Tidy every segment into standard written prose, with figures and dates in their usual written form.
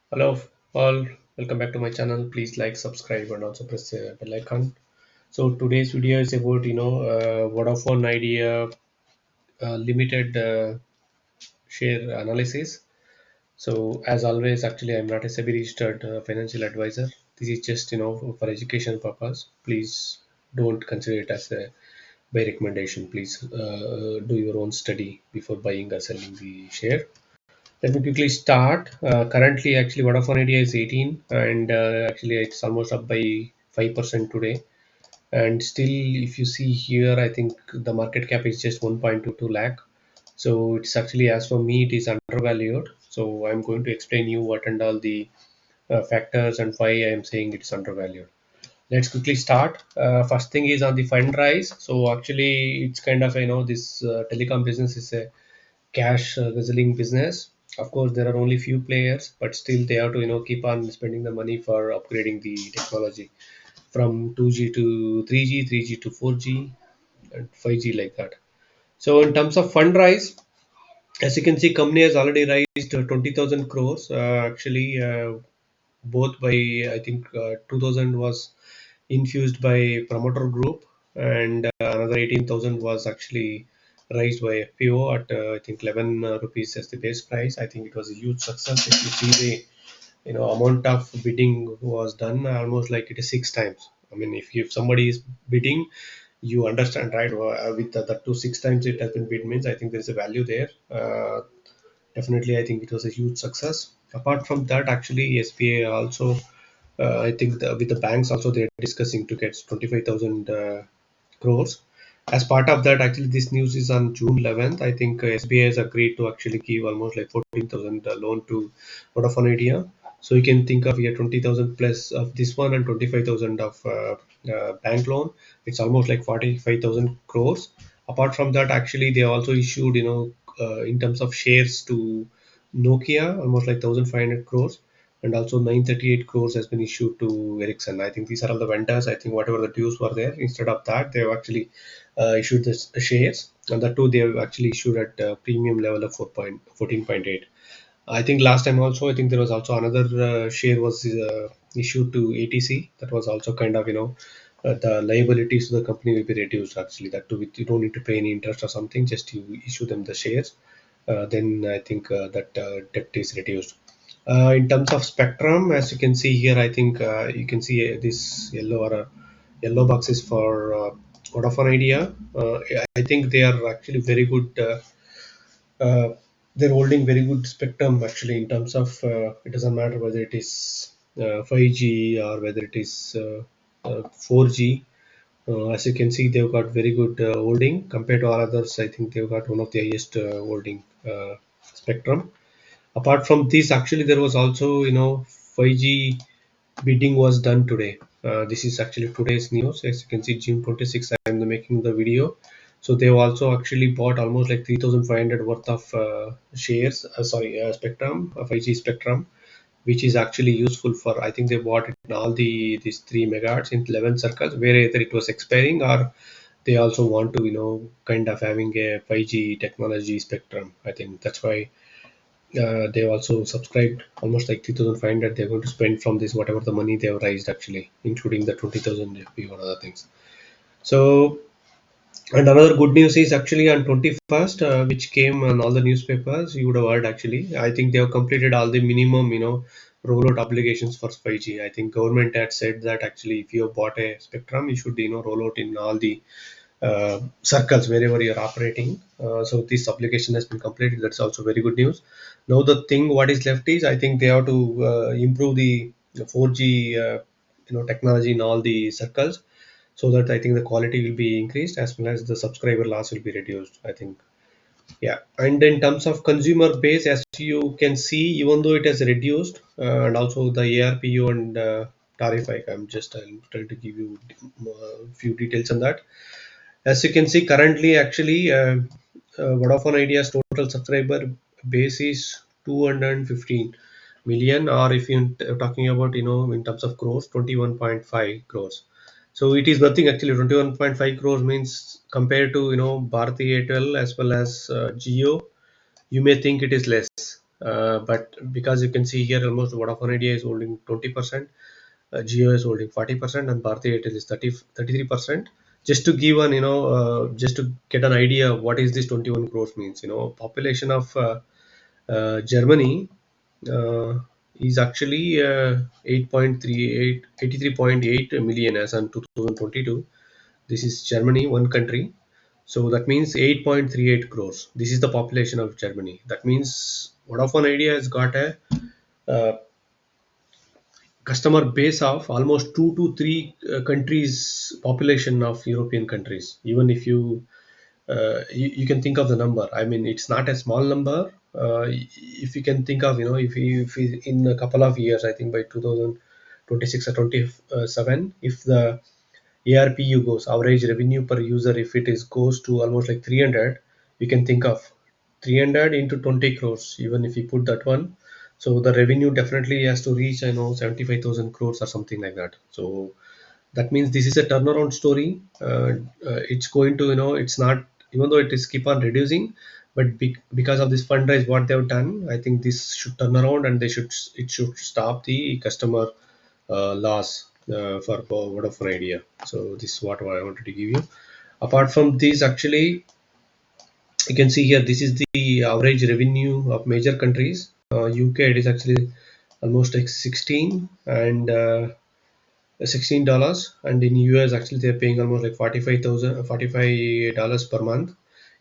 Hello all, welcome back to my channel. Please like, subscribe, and also press the bell icon. So today's video is about Vodafone Idea limited share analysis. So as always, actually, I'm not a SEBI registered financial advisor. This is just for education purpose. Please don't consider it as a by recommendation. Please do your own study before buying or selling the share. Let me quickly start. Currently, actually, Vodafone Idea is 18, and actually, it's almost up by 5% today. And still, if you see here, I think the market cap is just 1.22 lakh. So it's actually, as for me, it is undervalued. So I'm going to explain you what and all the factors and why I am saying it's undervalued. Let's quickly start. First thing is on the fund rise. So actually, it's kind of this telecom business is a cash guzzling business. Of course, there are only few players, but still they have to keep on spending the money for upgrading the technology from 2G to 3G, 3G to 4G, and 5G like that. So in terms of fund rise, as you can see, company has already raised 20,000 crores. Actually, both by I think 2,000 was infused by promoter group, and another 18,000 was actually raised by FPO at I think 11 rupees as the base price. I think it was a huge success. If you see the amount of bidding was done, almost like it is six times. I mean, if somebody is bidding, you understand, right? With the two six times it has been bid means I think there is a value there. Definitely, I think it was a huge success. Apart from that, actually, SBA also, I think with the banks also they're discussing to get 25,000 crores. As part of that, actually, this news is on June 11th. I think SBA has agreed to actually give almost like 14,000 loan to Vodafone Idea. So you can think of here 20,000 plus of this one and 25,000 of bank loan. It's almost like 45,000 crores. Apart from that, actually, they also issued, in terms of shares to Nokia, almost like 1,500 crores, and also 938 crores has been issued to Ericsson. I think these are all the vendors. I think whatever the dues were there, instead of that, they have actually issued the shares, and the two they have actually issued at premium level of 14.8. I think last time also, I think there was also another share was issued to ATC. That was also kind of the liabilities to the company will be reduced. Actually, that too, you don't need to pay any interest or something. Just you issue them the shares. Then I think that debt is reduced. In terms of spectrum, as you can see here, I think you can see this yellow boxes for Vodafone Idea. I think they are actually very good. Uh, they're holding very good spectrum actually in terms of it doesn't matter whether it is 5G or whether it is 4G. As you can see, they've got very good holding compared to all others. I think they've got one of the highest holding spectrum. Apart from this, actually, there was also 5G bidding was done today. This is actually today's news. As you can see, June 26th, I am making the video. So they've also actually bought almost like 3,500 worth of shares, spectrum, 5G spectrum, which is actually useful for, I think they bought it in all these 3 megahertz in 11 circles, where either it was expiring or they also want to, kind of having a 5G technology spectrum. I think that's why they also subscribed almost like 3,500 they're going to spend from this whatever the money they have raised actually, including the 20,000 FP or other things. So, and another good news is actually on 21st, which came on all the newspapers, you would have heard actually. I think they have completed all the minimum, rollout obligations for 5G. I think government had said that actually if you have bought a spectrum, you should, roll out in all the circles wherever you're operating. So this application has been completed. That's also very good news. Now the thing what is left is I think they have to improve the 4G technology in all the circles, so that I think the quality will be increased as well as the subscriber loss will be reduced. I think, yeah. And in terms of consumer base, as you can see, even though it has reduced, and also the ARPU and tariff hike, I'm trying to give you a few details on that. As you can see, currently, actually, Vodafone Idea's total subscriber base is 215 million, or if you're talking about, in terms of crores, 21.5 crores. So it is nothing actually. 21.5 crores means compared to, Bharti Airtel as well as Jio, you may think it is less. but because you can see here almost Vodafone Idea is holding 20%, Jio is holding 40%, and Bharti Airtel is 33%. Just to give an, just to get an idea of what is this 21 crores means. Population of Germany uh, is actually 83.8 million as on 2022. This is Germany, one country. So that means 8.38 crores. This is the population of Germany. That means Vodafone Idea has got a uh, customer base of almost two to three countries population of European countries. Even if you can think of the number. I mean, it's not a small number. If you can think of, if in a couple of years, I think by 2026 or 27, if the ARPU goes, average revenue per user, if it is goes to almost like 300, you can think of 300 into 20 crores, even if you put that one. So the revenue definitely has to reach, 75,000 crores or something like that. So that means this is a turnaround story. It's going to, it's not, even though it is keep on reducing, but because of this fundraise, what they've done, I think this should turn around, and it should stop the customer loss for Vodafone Idea. So this is what I wanted to give you. Apart from this, actually, you can see here, this is the average revenue of major countries. UK, it is actually almost like 16 and $16, and in US actually they're paying almost like $45 per month.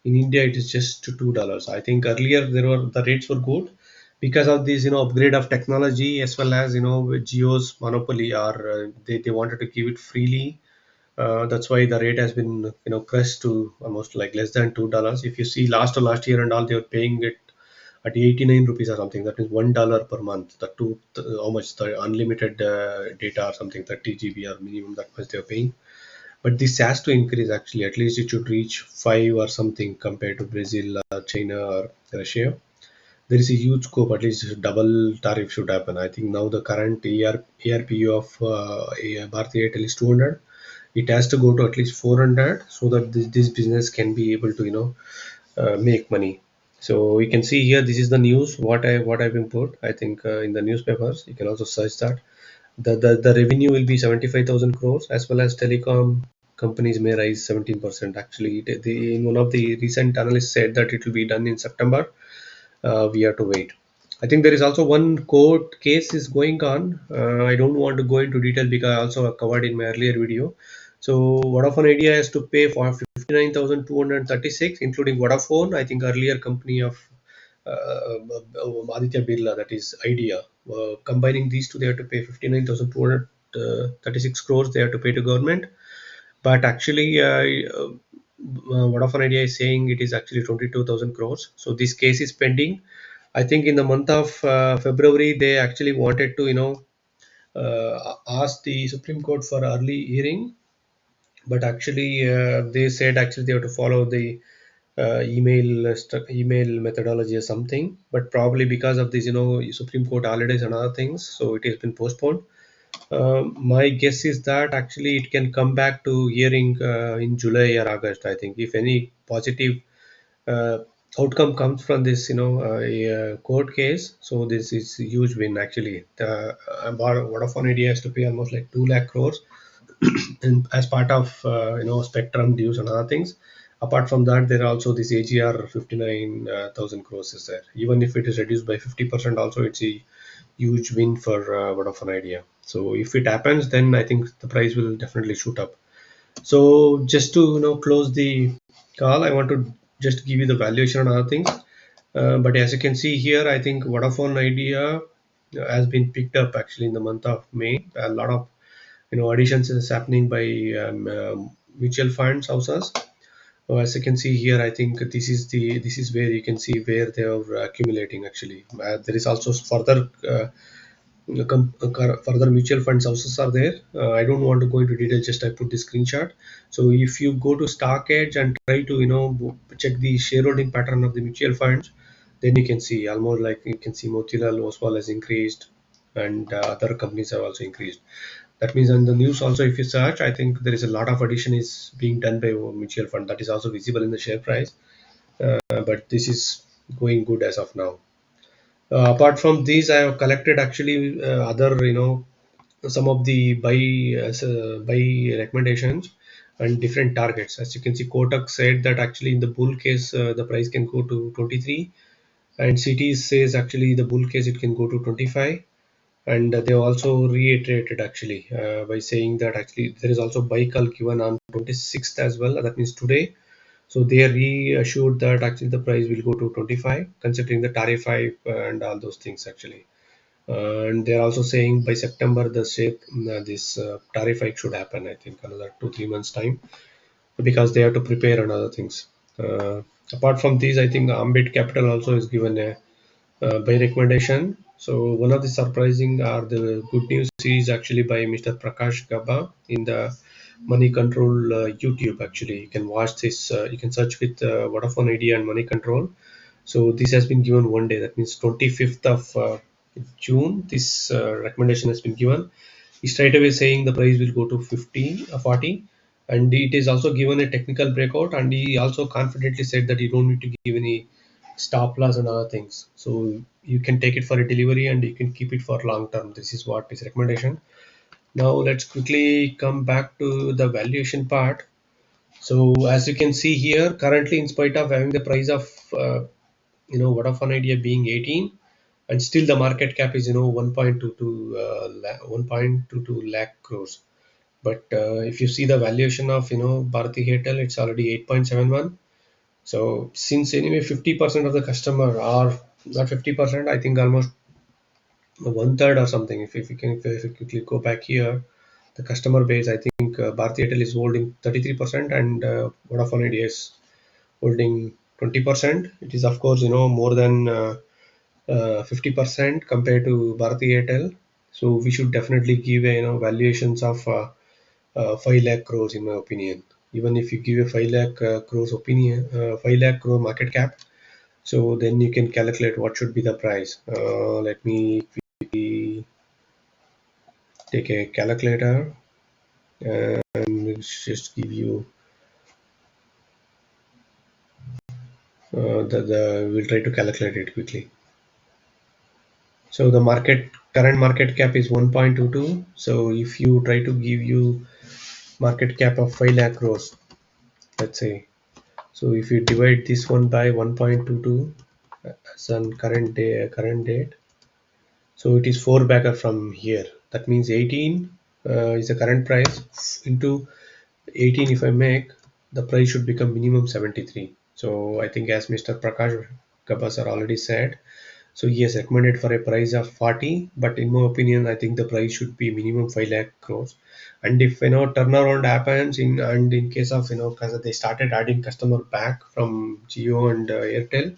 In India it is just $2. I think earlier the rates were good because of this, upgrade of technology, as well as, Geo's monopoly, or they wanted to give it freely. That's why the rate has been, crushed to almost like less than $2. If you see last year and all, they were paying it at 89 rupees or something. That means $1 per month. How much the unlimited data or something, 30 GB or minimum, that much they are paying. But this has to increase actually. At least it should reach 5 or something compared to Brazil, China, or Russia. There is a huge scope. At least double tariff should happen. I think now the current ARPU of Bharti Airtel is 200. It has to go to at least 400, so that this business can be able to, make money. So we can see here, this is the news what I've been put. I think in the newspapers you can also search that the revenue will be 75,000 crores, as well as telecom companies may rise 17%. Actually, in one of the recent analysts said that it will be done in September. We have to wait. I think there is also one court case is going on. I don't want to go into detail because I also covered in my earlier video. So Vodafone Idea has to pay for 59,236, including Vodafone. I think earlier company of Aditya Birla, that is Idea. Combining these two, they have to pay 59,236 crores. They have to pay to government. But actually, Vodafone Idea is saying it is actually 22,000 crores. So this case is pending. I think in the month of February, they actually wanted to, ask the Supreme Court for early hearing, but actually they said actually they have to follow the email methodology or something. But probably because of this, Supreme Court holidays and other things, so it has been postponed. My guess is that actually it can come back to hearing in July or August. I think if any positive uh, outcome comes from this, court case, so this is a huge win actually. Vodafone Idea has to pay almost like 2 lakh crores and as part of spectrum dues and other things. Apart from that, there are also this AGR 59,000 crores is there. Even if it is reduced by 50%, also it's a huge win for Vodafone Idea. So if it happens, then I think the price will definitely shoot up. So just to close the call, I want to just give you the valuation and other things. But as you can see here, I think Vodafone Idea has been picked up actually in the month of May. A lot of additions is happening by mutual funds houses. As you can see here, I think this is where you can see where they are accumulating actually. There is also further mutual funds houses are there. I don't want to go into detail, just I put the screenshot. So if you go to StockEdge and try to check the shareholding pattern of the mutual funds, then you can see almost like you can see Motilal Oswal has increased, and other companies have also increased. That means on the news also, if you search, I think there is a lot of addition is being done by mutual fund. That is also visible in the share price. But this is going good as of now. Apart from these, I have collected actually other, some of the buy recommendations and different targets. As you can see, Kotak said that actually in the bull case, the price can go to 23, and CT says actually the bull case it can go to 25. And they also reiterated actually by saying that actually there is also buy call given on 26th as well. That means today. So they reassured that actually the price will go to 25, considering the tariff hike and all those things actually. And they're also saying by September the shape this tariff hike should happen. I think another 2-3 months time, because they have to prepare and other things. Apart from these, I think Ambit Capital also is given a by recommendation. So one of the surprising or the good news is actually by Mr. Prakash Gaba in the Money Control YouTube. Actually, you can watch this. You can search with Vodafone Idea and Money Control. So this has been given one day. That means 25th of June. This recommendation has been given. He straight away saying the price will go to 50, 40, and it is also given a technical breakout. And he also confidently said that you don't need to give any stop loss and other things. So you can take it for a delivery and you can keep it for long term. This is what his recommendation. Now let's quickly come back to the valuation part. So as you can see here, currently in spite of having the price of Vodafone Idea being 18, and still the market cap is 1.22 1.22 lakh crores. But if you see the valuation of Bharti Airtel, it's already 8.71. So since anyway 50% of the customer are not 50%, I think almost one third or something. If you quickly go back here, the customer base, I think Bharti Airtel is holding 33% and Vodafone Idea is holding 20%. It is of course more than 50% compared to Bharti Airtel. So we should definitely give a valuations of 5 lakh crores in my opinion. Even if you give a 5 lakh crores opinion, 5 lakh crore market cap, so then you can calculate what should be the price. Let me quickly take a calculator and just give you the we'll try to calculate it quickly. So the current market cap is 1.22. So if you try to give you market cap of 5 lakh crores, let's say. So if you divide this one by 1.22 as on current date, so it is 4 bagger from here. That means 18 is the current price into 18. If I make, the price should become minimum 73. So I think as Mr. Prakash Gabasar already said, so he has recommended for a price of 40, but in my opinion, I think the price should be minimum 5 lakh crores. And if turnaround happens in case of because they started adding customer back from Geo and Airtel,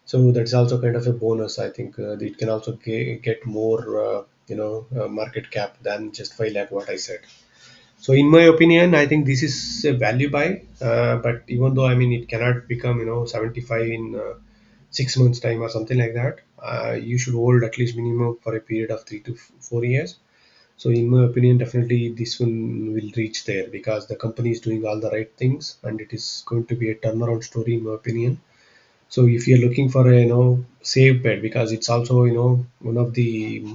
so that's also kind of a bonus. I think it can also get more market cap than just 5 lakh what I said. So in my opinion, I think this is a value buy. But even though I mean it cannot become 75 in 6 months time or something like that, you should hold at least minimum for a period of 3 to 4 years. So in my opinion, definitely this one will reach there because the company is doing all the right things and it is going to be a turnaround story in my opinion. So if you're looking for a safe bet, because it's also one of the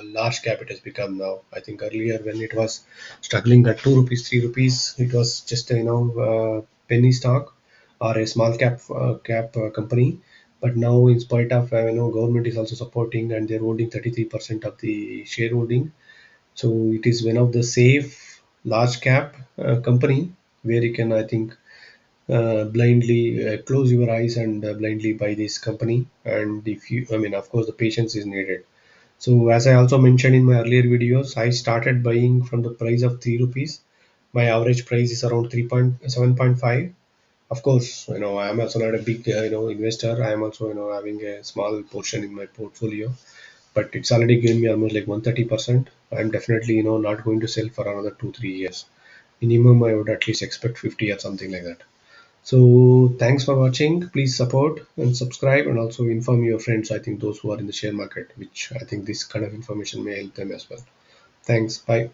large cap it has become now. I think earlier when it was struggling at 2 rupees, 3 rupees, it was just a penny stock or a small cap company. But now in spite of government is also supporting and they're holding 33% of the shareholding. So it is one of the safe large cap company where you can I think blindly close your eyes and blindly buy this company. And if you I mean of course the patience is needed. So as I also mentioned in my earlier videos, I started buying from the price of 3 rupees. My average price is around 3.7.5. Of course I am also not a big investor. I am also having a small portion in my portfolio, but it's already given me almost like 130%. I'm definitely not going to sell for another 2-3 years. Minimum I would at least expect 50 or something like that. So thanks for watching. Please support and subscribe and also inform your friends. I think those who are in the share market, which I think this kind of information may help them as well. Thanks. Bye.